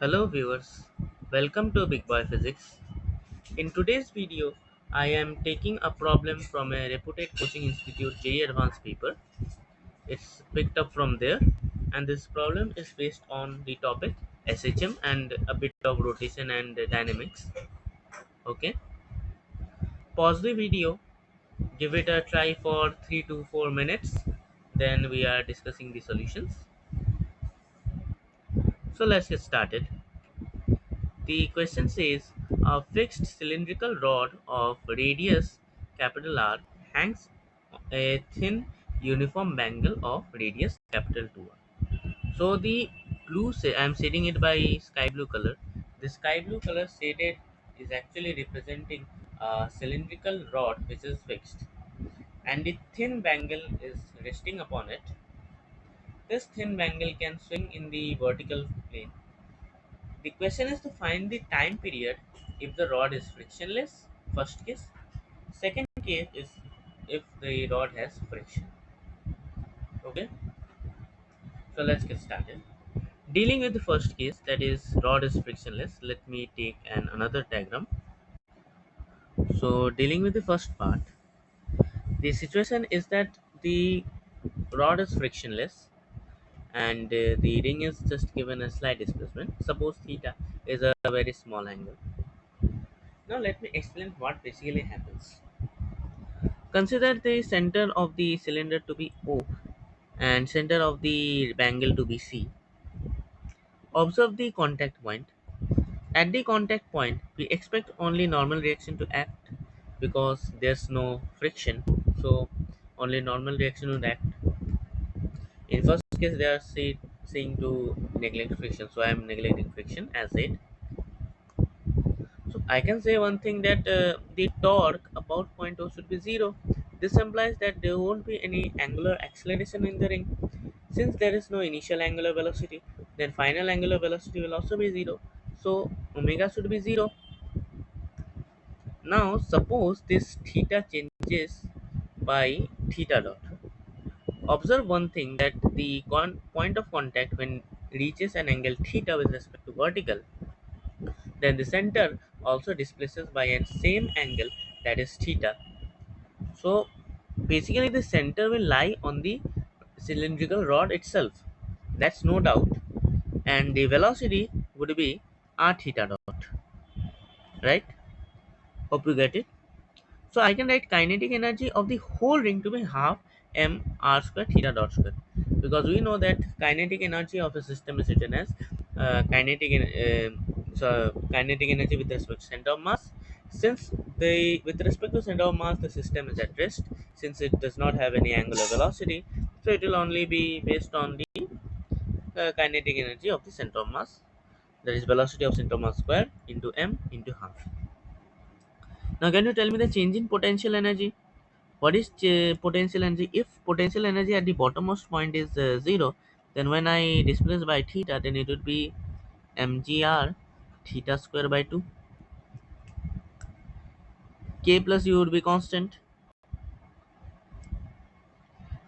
Hello viewers, welcome to Big Boy Physics. In today's video, I am taking a problem from a reputed coaching institute JEE Advanced paper. It's picked up from there, and this problem is based on the topic SHM and a bit of rotation and dynamics. Okay, pause the video, give it a try for 3 to 4 minutes, then we are discussing the solutions. So let's get started. The question says a fixed cylindrical rod of radius capital R hangs a thin uniform bangle of radius capital 2R. So the blue say I'm shading it by sky blue color. The sky blue color shaded is actually representing a cylindrical rod which is fixed, and the thin bangle is resting upon it. This thin bangle can swing in the vertical plane. The question is to find the time period if the rod is frictionless, first case. Second case is if the rod has friction. Okay, so let's get started. Dealing with the first case, that is rod is frictionless, let me take another diagram. So dealing with the first part, the situation is that the rod is frictionless and the ring is just given a slight displacement. Suppose theta is a very small angle. Now let me explain what basically happens. Consider the center of the cylinder to be O and center of the bangle to be C. Observe the contact point. At the contact point, we expect only normal reaction to act because there's no friction. So only normal reaction would act. In first case, they are saying to neglect friction. So I am neglecting friction as it. So I can say one thing that the torque about point O should be zero. This implies that there won't be any angular acceleration in the ring. Since there is no initial angular velocity, then final angular velocity will also be zero. So omega should be zero. Now suppose this theta changes by theta dot. Observe one thing that the point of contact when reaches an angle theta with respect to vertical, then the center also displaces by a same angle, that is theta. So basically the center will lie on the cylindrical rod itself. That's no doubt. And the velocity would be r theta dot, right? Hope you get it. So I can write kinetic energy of the whole ring to be half m r square theta dot square, because we know that kinetic energy of a system is written as kinetic energy with respect to center of mass. Since the with respect to center of mass the system is at rest, since it does not have any angular velocity, so it will only be based on the kinetic energy of the center of mass, that is velocity of center of mass square into m into half. Now can you tell me the change in potential energy? What is potential energy? If potential energy at the bottommost point is 0, then when I displace by theta, then it would be mgr theta square by 2. K plus u would be constant.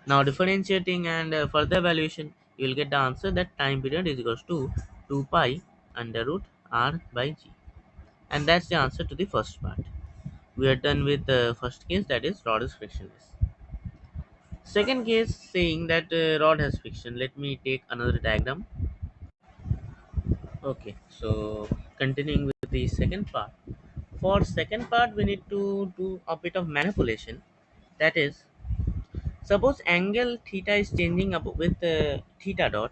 Now differentiating and further evaluation, you will get the answer that time period is equals to 2 pi under root r by g. And that's the answer to the first part. We are done with the first case, that is rod is frictionless. Second case saying that rod has friction. Let me take another diagram. Okay, so continuing with the second part. For second part, we need to do a bit of manipulation. That is, suppose angle theta is changing up with theta dot.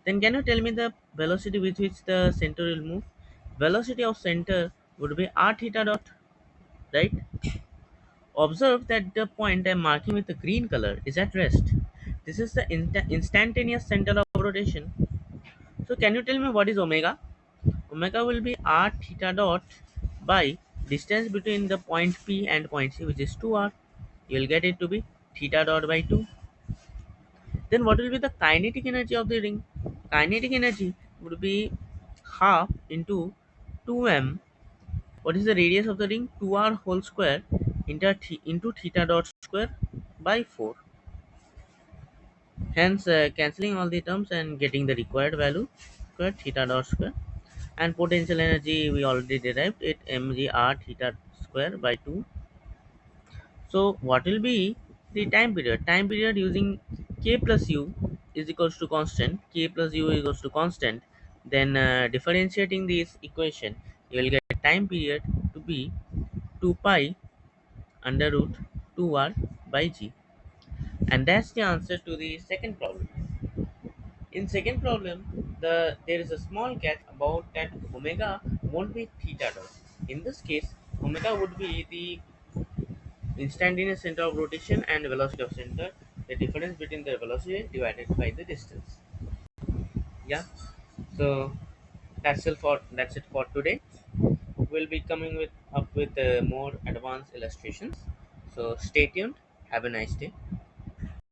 Then can you tell me the velocity with which the center will move? Velocity of center would be r theta dot, right? Observe that the point I'm marking with the green color is at rest. This is the instantaneous center of rotation. So can you tell me what is omega? Omega will be r theta dot by distance between the point P and point C, which is 2r. You will get it to be theta dot by 2. Then what will be the kinetic energy of the ring? Kinetic energy would be half into 2m. What is the radius of the ring? 2r whole square into theta dot square by 4. Hence cancelling all the terms and getting the required value square theta dot square. And potential energy we already derived it, mg r theta square by 2. So what will be the time period? Time period using k plus u is equals to constant, k plus u is equals to constant. Then differentiating this equation, you will get time period to be 2 pi under root 2r by g. And that's the answer to the second problem. In second problem, there is a small catch about that omega won't be theta dot. In this case, omega would be the instantaneous center of rotation and velocity of center, the difference between the velocity divided by the distance. Yeah. So that's it for today. We'll be coming with up with more advanced illustrations. So stay tuned. Have a nice day.